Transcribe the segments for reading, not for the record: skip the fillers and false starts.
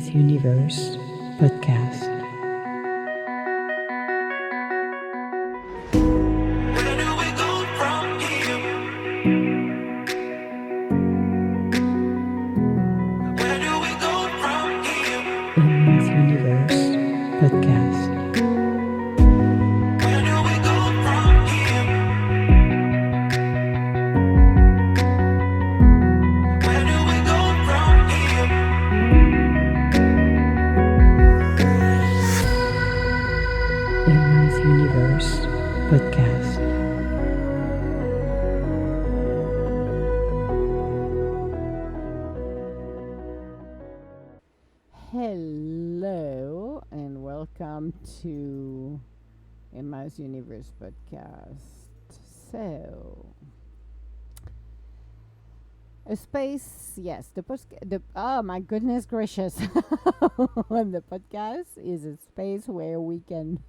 Emma's Universe podcast. Where do we go from here? Where do we go from here? Emma's Universe podcast. Where do we go from here? Where do we go from here? Emma's Universe podcast. Hello and welcome to Emma's Universe podcast. So, a space, yes, oh my goodness gracious. The podcast is a space where we can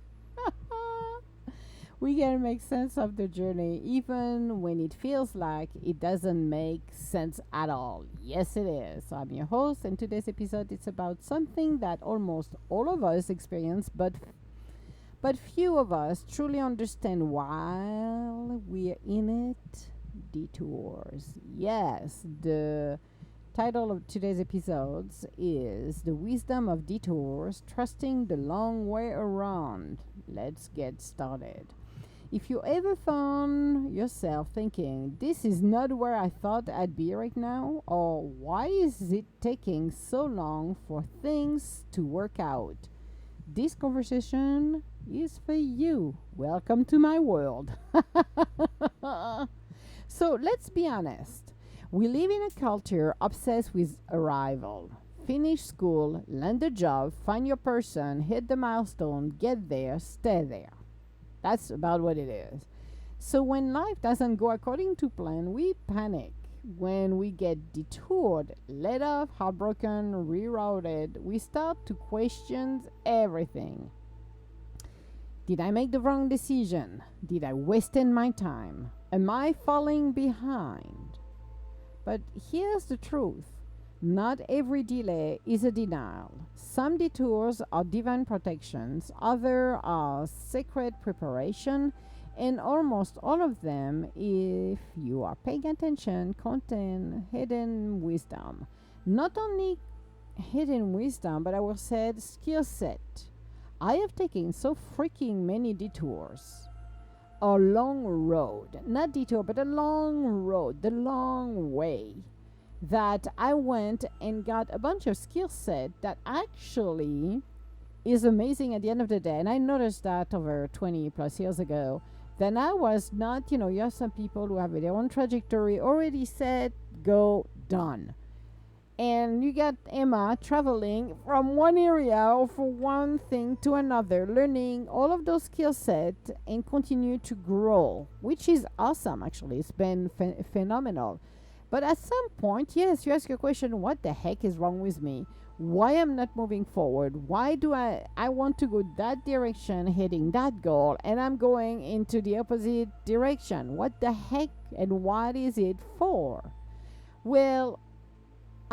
make sense of the journey even when it feels like it doesn't make sense at all. Yes, it is. I'm your host, and today's episode is about something that almost all of us experience, but few of us truly understand while we're in it. Detours. Yes, the title of today's episodes is The Wisdom of Detours, Trusting the Long Way Around. Let's get started. If you ever found yourself thinking, this is not where I thought I'd be right now, or why is it taking so long for things to work out, this conversation is for you. Welcome to my world. So let's be honest. We live in a culture obsessed with arrival. Finish school, land a job, find your person, hit the milestone, get there, stay there. That's about what it is. So when life doesn't go according to plan, we panic. When we get detoured, let off, heartbroken, rerouted, we start to question everything. Did I make the wrong decision? Did I waste my time? Am I falling behind? But here's the truth. Not every delay is a denial. Some detours are divine protections, others are sacred preparation, and almost all of them, if you are paying attention, contain hidden wisdom. Not only hidden wisdom, but I will say skill set. I have taken so freaking many detours. A long road, not detour, but a long road, the long way, that I went and got a bunch of skill set that actually is amazing at the end of the day. And I noticed that over 20 plus years ago, then I was not, you have some people who have their own trajectory already set, go, done. And you got Emma traveling from one area or for one thing to another, learning all of those skill sets and continue to grow, which is awesome, actually. It's been phenomenal. But at some point, yes, you ask your question, what the heck is wrong with me? Why am not moving forward? Why do I want to go that direction, hitting that goal, and I'm going into the opposite direction? What the heck and what is it for? Well,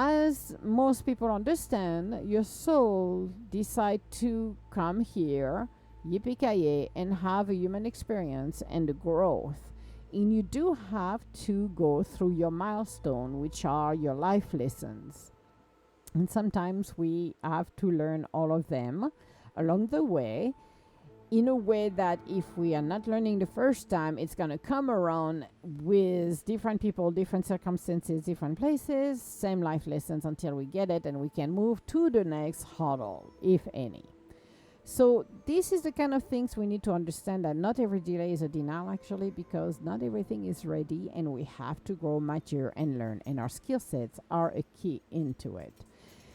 as most people understand, your soul decide to come here, yippee-ki-yay, and have a human experience and the growth. And you do have to go through your milestone, which are your life lessons. And sometimes we have to learn all of them along the way, in a way that if we are not learning the first time, it's going to come around with different people, different circumstances, different places, same life lessons until we get it and we can move to the next hurdle, if any. So this is the kind of things we need to understand, that not every delay is a denial, actually, because not everything is ready and we have to grow, mature, and learn. And our skill sets are a key into it.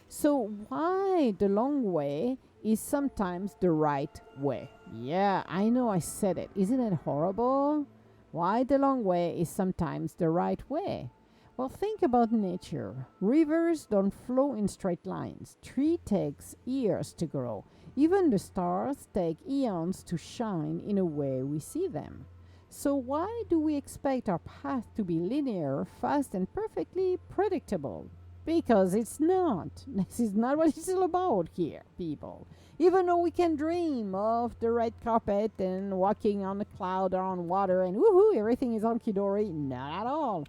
So why the long way is sometimes the right way? Yeah, I know I said it. Isn't it horrible? Why the long way is sometimes the right way? Well, think about nature. Rivers don't flow in straight lines. Tree takes years to grow. Even the stars take eons to shine in a way we see them. So why do we expect our path to be linear, fast, and perfectly predictable? Because it's not. This is not what it's all about here, people. Even though we can dream of the red carpet and walking on a cloud or on water and woohoo, everything is hunky dory, not at all.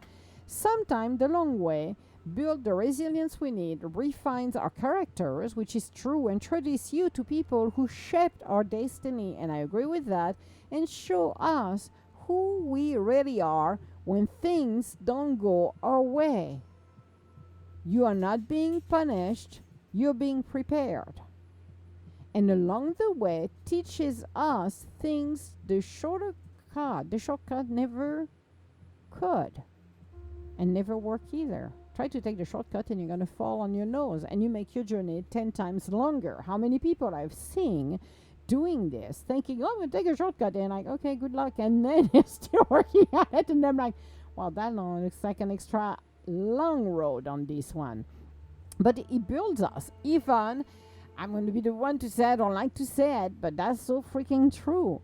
Sometimes the long way build the resilience we need, refines our characters, which is true, introduce you to people who shaped our destiny, and I agree with that, and show us who we really are when things don't go our way. You are not being punished, you're being prepared. And along the way teaches us things the shortcut never could and never work either. Try to take the shortcut and you're going to fall on your nose and you make your journey 10 times longer. How many people I've seen doing this, thinking, oh, I'm going to take a shortcut, and like, okay, good luck. And then you're still working at it, and I'm like, well, that looks like an extra long road on this one. But it builds us. Even, I'm going to be the one to say I don't like to say it, but that's so freaking true.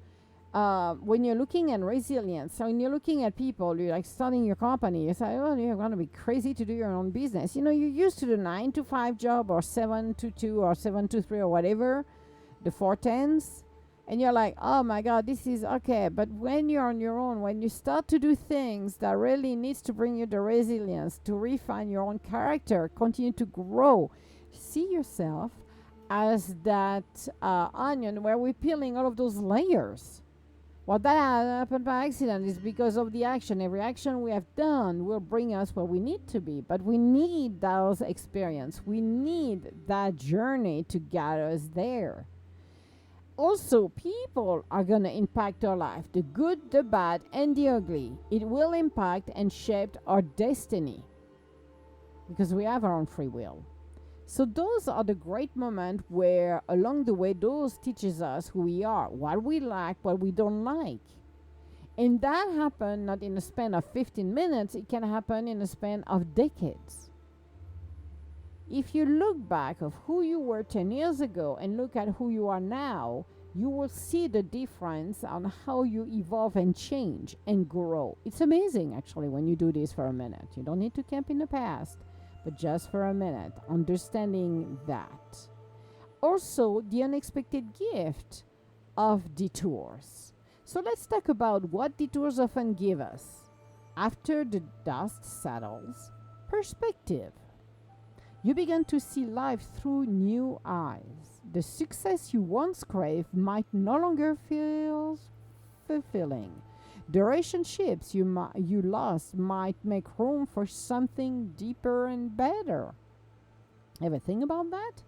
When you're looking at resilience, so when you're looking at people, you're like starting your company, you say, oh, you're going to be crazy to do your own business. You know, you're used to the 9 to 5 job or 7 to 2 or 7 to 3 or whatever, the 410s. And you're like, oh my God, this is okay. But when you're on your own, when you start to do things that really needs to bring you the resilience, to refine your own character, continue to grow, see yourself as that onion where we're peeling all of those layers. What that happened by accident is because of the action. Every action we have done will bring us where we need to be. But we need those experience. We need that journey to get us there. Also, people are going to impact our life, the good, the bad, and the ugly. It will impact and shape our destiny because we have our own free will. So those are the great moments where along the way, those teaches us who we are, what we like, what we don't like. And that happens not in a span of 15 minutes, it can happen in a span of decades. If you look back of who you were 10 years ago and look at who you are now, you will see the difference on how you evolve and change and grow. It's amazing, actually, when you do this for a minute. You don't need to camp in the past, but just for a minute, understanding that. Also, the unexpected gift of detours. So let's talk about what detours often give us. After the dust settles, perspective. You begin to see life through new eyes. The success you once craved might no longer feel fulfilling. The relationships you lost might make room for something deeper and better. Ever think about that?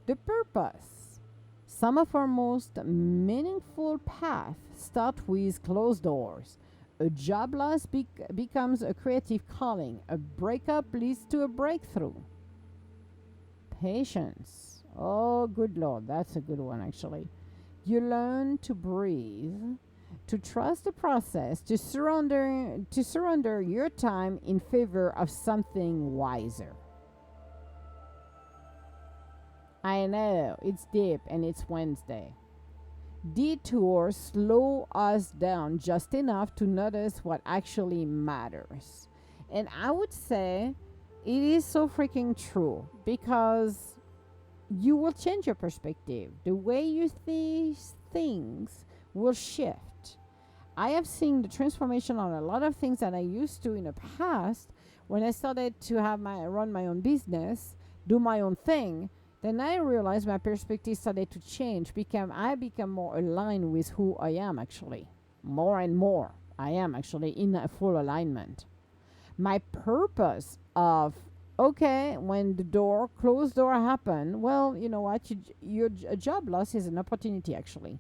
The purpose. Some of our most meaningful paths start with closed doors. A job loss becomes a creative calling. A breakup leads to a breakthrough. Patience. Oh, good Lord, that's a good one, actually. You learn to breathe, to trust the process, to surrender your time in favor of something wiser. I know, it's deep and it's Wednesday. Detours slow us down just enough to notice what actually matters. And I would say it is so freaking true because you will change your perspective. The way you see things will shift. I have seen the transformation on a lot of things that I used to in the past when I started to run my own business, do my own thing. Then I realized my perspective started to change. I become more aligned with who I am actually. More and more. I am actually in a full alignment. My purpose of, okay, when the closed door happen, well, you know what, your job loss is an opportunity actually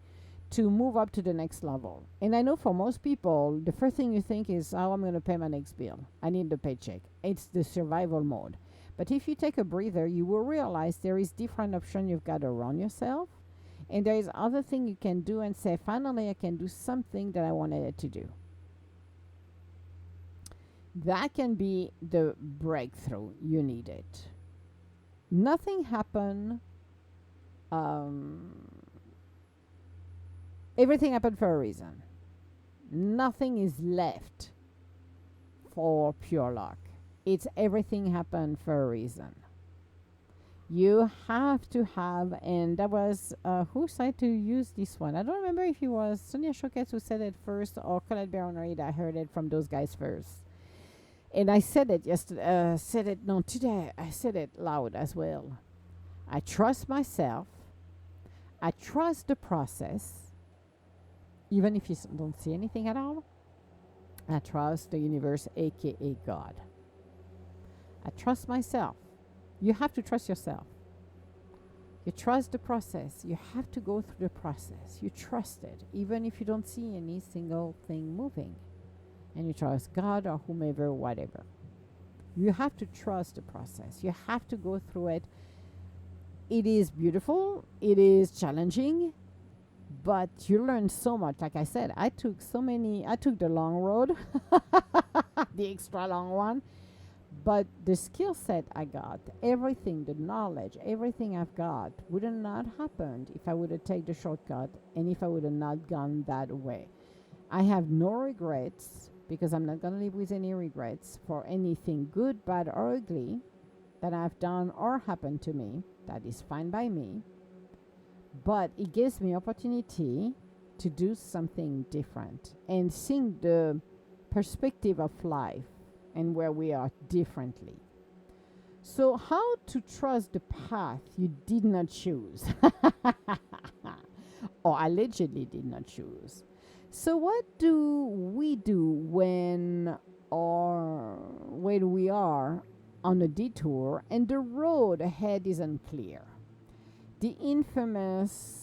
to move up to the next level. And I know for most people, the first thing you think is, oh, I'm going to pay my next bill. I need the paycheck. It's the survival mode. But if you take a breather, you will realize there is different option you've got around yourself. And there is other thing you can do and say, finally, I can do something that I wanted to do. That can be the breakthrough you needed. Nothing happened. Everything happened for a reason. Nothing is left for pure luck. It's everything happened for a reason. You have to have, and that was who said to use this one? I don't remember if it was Sonia Choquette who said it first or Colette Baron-Reid. I heard it from those guys first. And I said it yesterday, today. I said it loud as well. I trust myself. I trust the process, even if you don't see anything at all. I trust the universe, aka God. I trust myself. You have to trust yourself. You trust the process. You have to go through the process. You trust it, even if you don't see any single thing moving. And you trust God or whomever, whatever. You have to trust the process. You have to go through it. It is beautiful. It is challenging. But you learn so much. Like I said, I took the long road, the extra long one. But the skill set I got, everything, the knowledge, everything I've got would have not happened if I would have taken the shortcut and if I would have not gone that way. I have no regrets because I'm not going to live with any regrets for anything good, bad, or ugly that I've done or happened to me. That is fine by me. But it gives me opportunity to do something different and see the perspective of life and where we are differently. So how to trust the path you did not choose or allegedly did not choose. So what do we do when we are on a detour and the road ahead is unclear? The infamous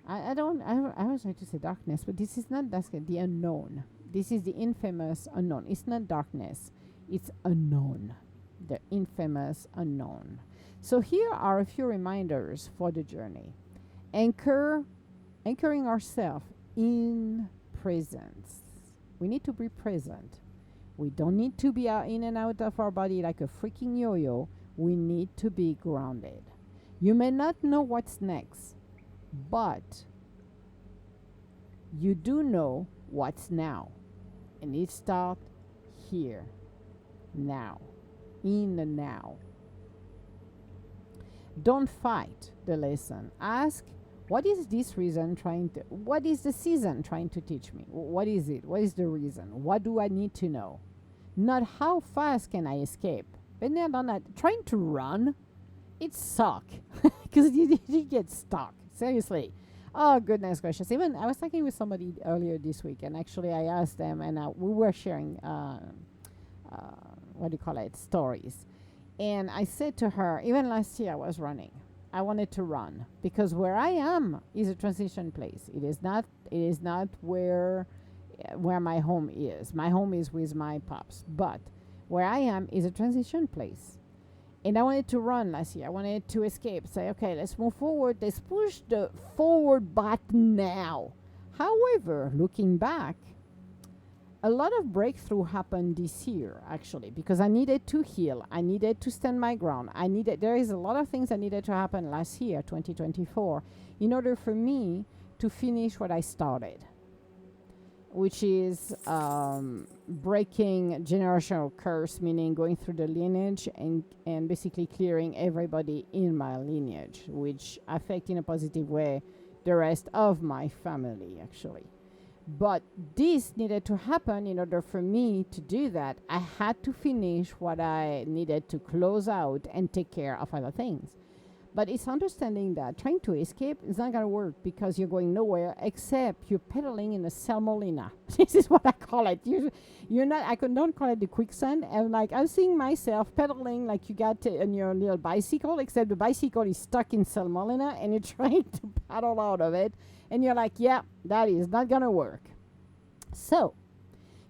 I was trying to say darkness, but this is not the unknown. This is the infamous unknown. It's not darkness. It's unknown. The infamous unknown. So here are a few reminders for the journey. Anchoring ourselves in presence. We need to be present. We don't need to be in and out of our body like a freaking yo-yo. We need to be grounded. You may not know what's next, but you do know what's now. And it starts here, now, in the now. Don't fight the lesson. Ask, what is the season trying to teach me? What is it? What is the reason? What do I need to know? Not how fast can I escape. When they're not trying to run, it sucks because you get stuck. Seriously. Oh, goodness gracious. Even I was talking with somebody earlier this week, and actually I asked them, and we were sharing, stories. And I said to her, even last year I was running. I wanted to run because where I am is a transition place. It is not where my home is. My home is with my pops, but where I am is a transition place. And I wanted to run last year. I wanted to escape. Say, okay, let's move forward. Let's push the forward button now. However, looking back, a lot of breakthrough happened this year, actually, because I needed to heal. I needed to stand my ground. There is a lot of things that needed to happen last year, 2024, in order for me to finish what I started, which is breaking generational curse, meaning going through the lineage and basically clearing everybody in my lineage, which affect in a positive way the rest of my family, actually. But this needed to happen in order for me to do that. I had to finish what I needed to close out and take care of other things. But it's understanding that trying to escape is not going to work because you're going nowhere except you're pedaling in a semolina. This is what I call it. You're not, I don't call it the quicksand. And like I'm seeing myself pedaling like you got on your little bicycle, except the bicycle is stuck in semolina and you're trying to paddle out of it. And you're like, yeah, that is not going to work. So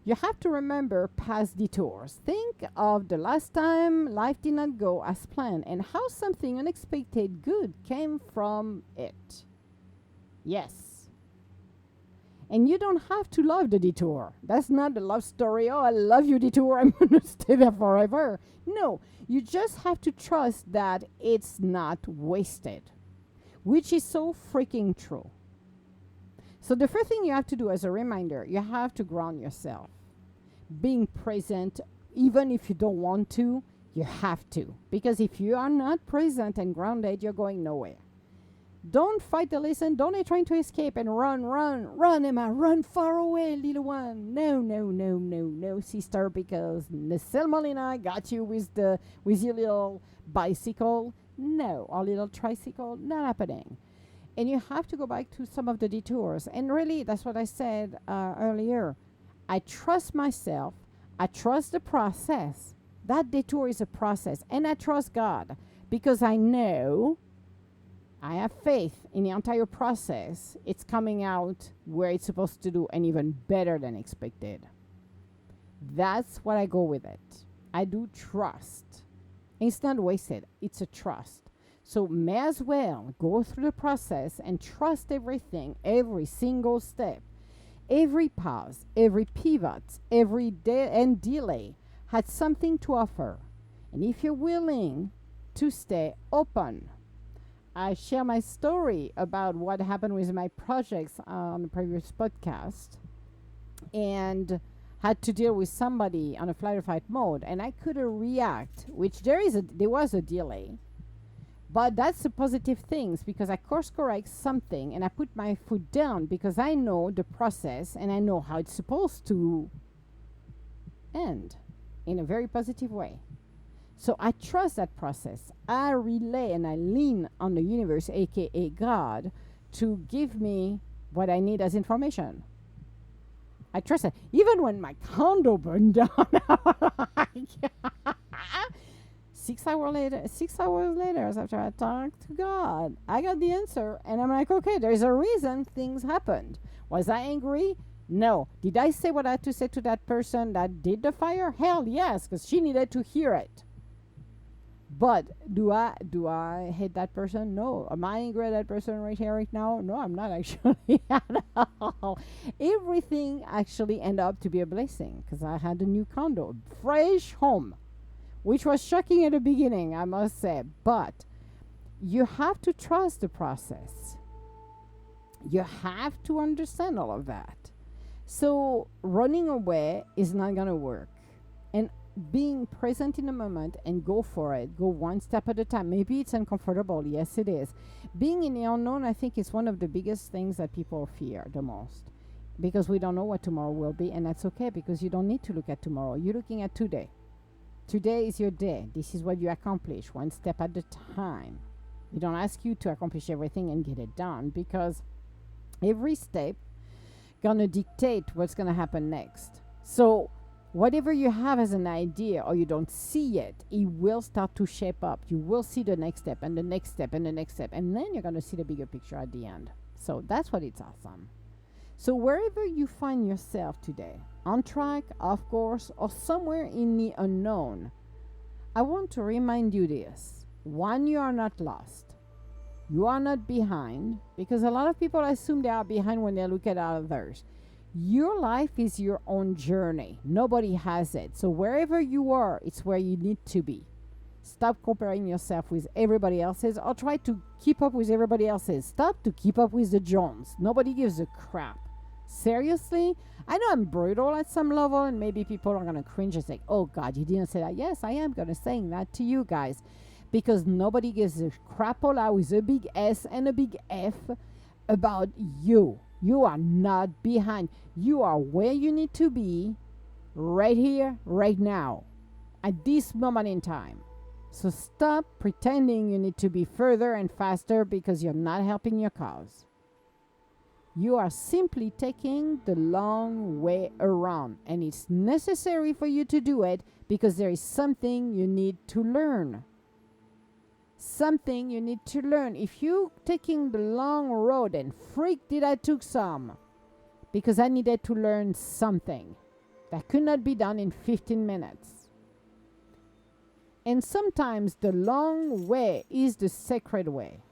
you have to remember past detours. Think of the last time life did not go as planned and how something unexpected good came from it. Yes. And you don't have to love the detour. That's not the love story. Oh, I love you, detour. I'm going to stay there forever. No, you just have to trust that it's not wasted, which is so freaking true. So the first thing you have to do as a reminder, you have to ground yourself. being present, even if you don't want to, you have to. Because if you are not present and grounded, you're going nowhere. Don't fight the lesson. Don't trying to escape and run, Emma. Run far away, little one. No, sister, because Nicelle Molina got you with your little bicycle. No, or little tricycle. Not happening. And you have to go back to some of the detours. And really, that's what I said earlier. I trust myself. I trust the process. That detour is a process. And I trust God because I know, I have faith in the entire process. It's coming out where it's supposed to do and even better than expected. That's what I go with it. I do trust. It's not wasted. It's a trust. So may as well go through the process and trust everything, every single step, every pause, every pivot, every day and delay had something to offer. And if you're willing to stay open, I share my story about what happened with my projects on the previous podcast and had to deal with somebody on a flight or fight mode, and I couldn't react, which there was a delay. But that's the positive things because I course correct something and I put my foot down because I know the process and I know how it's supposed to end in a very positive way. So I trust that process. I relay and I lean on the universe, aka God, to give me what I need as information. I trust it. Even when my condo burned down, 6 hours later, after I talked to God, I got the answer. And I'm like, okay, there's a reason things happened. Was I angry? No. Did I say what I had to say to that person that did the fire? Hell yes, because she needed to hear it. But do I hate that person? No. Am I angry at that person right here, right now? No, I'm not actually at all. Everything actually ended up to be a blessing because I had a new condo, fresh home, which was shocking at the beginning, I must say. But you have to trust the process. You have to understand all of that. So running away is not going to work. And being present in the moment and go for it, go one step at a time. Maybe it's uncomfortable. Yes, it is. Being in the unknown, I think, is one of the biggest things that people fear the most because we don't know what tomorrow will be. And that's okay because you don't need to look at tomorrow. You're looking at today. Today is your day. This is what you accomplish one step at a time. We don't ask you to accomplish everything and get it done because every step gonna dictate what's gonna happen next. So whatever you have as an idea or you don't see it, it will start to shape up. You will see the next step and the next step and the next step. And then you're going to see the bigger picture at the end. So that's what it's awesome. So wherever you find yourself today, on track, off course, or somewhere in the unknown, I want to remind you this. One, you are not lost. You are not behind because a lot of people assume they are behind when they look at others. Your life is your own journey. Nobody has it. So wherever you are, it's where you need to be. Stop comparing yourself with everybody else's or try to keep up with everybody else's. Stop to keep up with the Jones. Nobody gives a crap. Seriously? I know I'm brutal at some level and maybe people are going to cringe and say, oh God, you didn't say that. Yes, I am going to say that to you guys because nobody gives a crapola with a big S and a big F about you. You are not behind. You are where you need to be right here, right now, at this moment in time. So stop pretending you need to be further and faster because you're not helping your cause. You are simply taking the long way around, and it's necessary for you to do it because there is something you need to learn. Something you need to learn. If you taking the long road and freak did I took some because I needed to learn something that could not be done in 15 minutes. And sometimes the long way is the sacred way.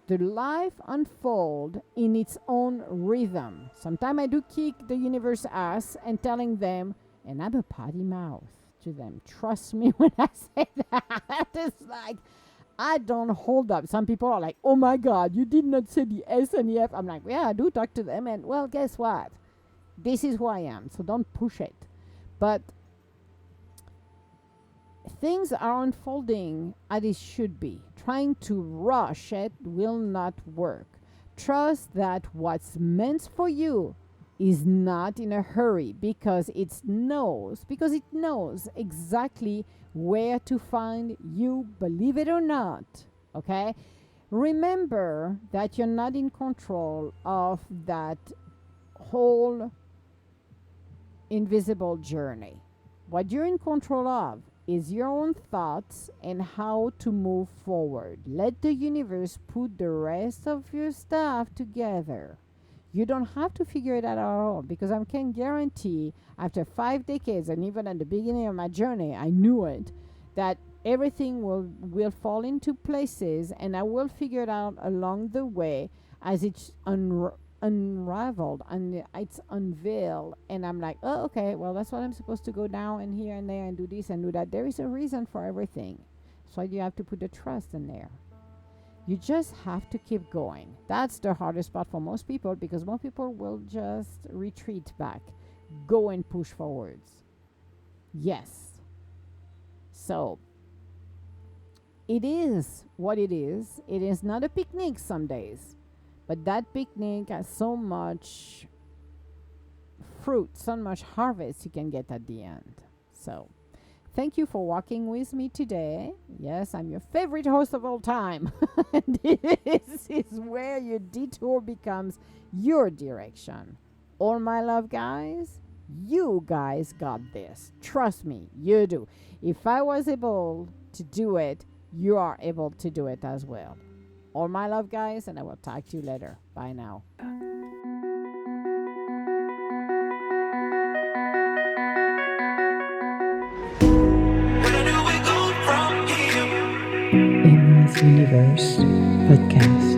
The life unfold in its own rhythm. Sometimes I do kick the universe ass and telling them, and I'm a potty mouth to them. Trust me when I say that. It's like, I don't hold up. Some people are like, oh my God, you did not say the S and the F. I'm like, yeah, I do talk to them. And well, guess what? This is who I am. So don't push it. But things are unfolding as it should be. Trying to rush it will not work. Trust that what's meant for you is not in a hurry because it knows exactly where to find you, believe it or not. Okay? Remember that you're not in control of that whole invisible journey. What you're in control of is your own thoughts and how to move forward. Let the universe put the rest of your stuff together. You don't have to figure it out at all because I can guarantee after 5 decades and even at the beginning of my journey, I knew it, that everything will fall into places and I will figure it out along the way as it's unraveled and it's unveiled, and I'm like, oh, okay, well, that's what I'm supposed to go down and here and there and do this and do that. There is a reason for everything, so you have to put the trust in there. You just have to keep going. That's the hardest part for most people because most people will just retreat back, go and push forwards. Yes, so it is what it is. It is not a picnic some days, but that picnic has so much fruit, so much harvest you can get at the end. So, thank you for walking with me today. Yes, I'm your favorite host of all time. And this is where your detour becomes your direction. All my love, guys, you guys got this. Trust me, you do. If I was able to do it, you are able to do it as well. All my love, guys, and I will talk to you later. Bye now. Where do we go from here? Emma's Universe Podcast.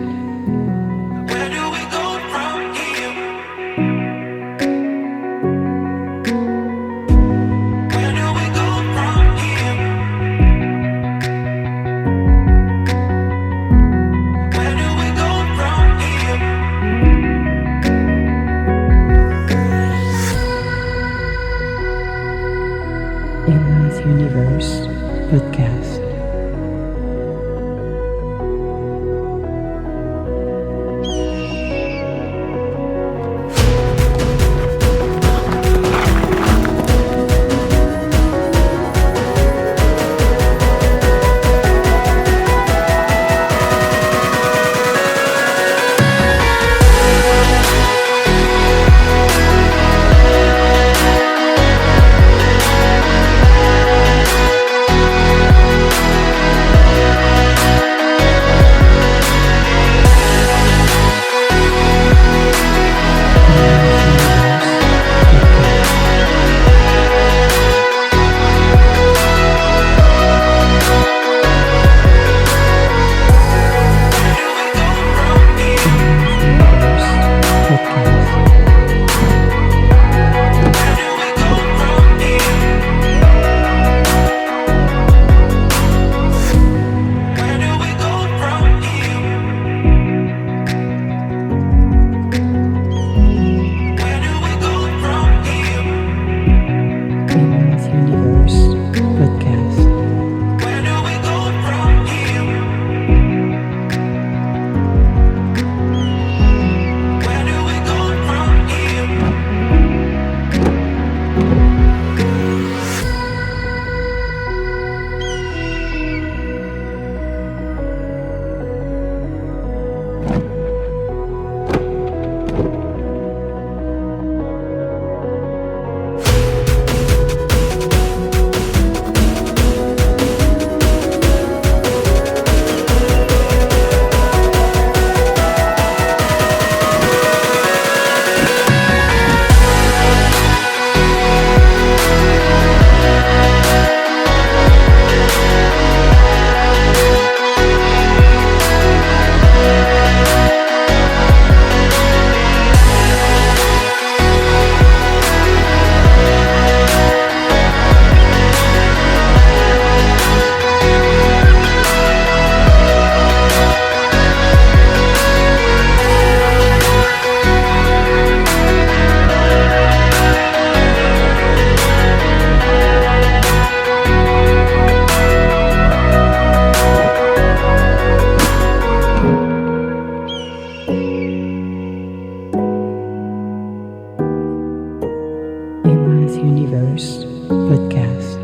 Where do we go from here? Where do we go from here? Where do we go from here? Emma's Universe Podcast. Universe podcast.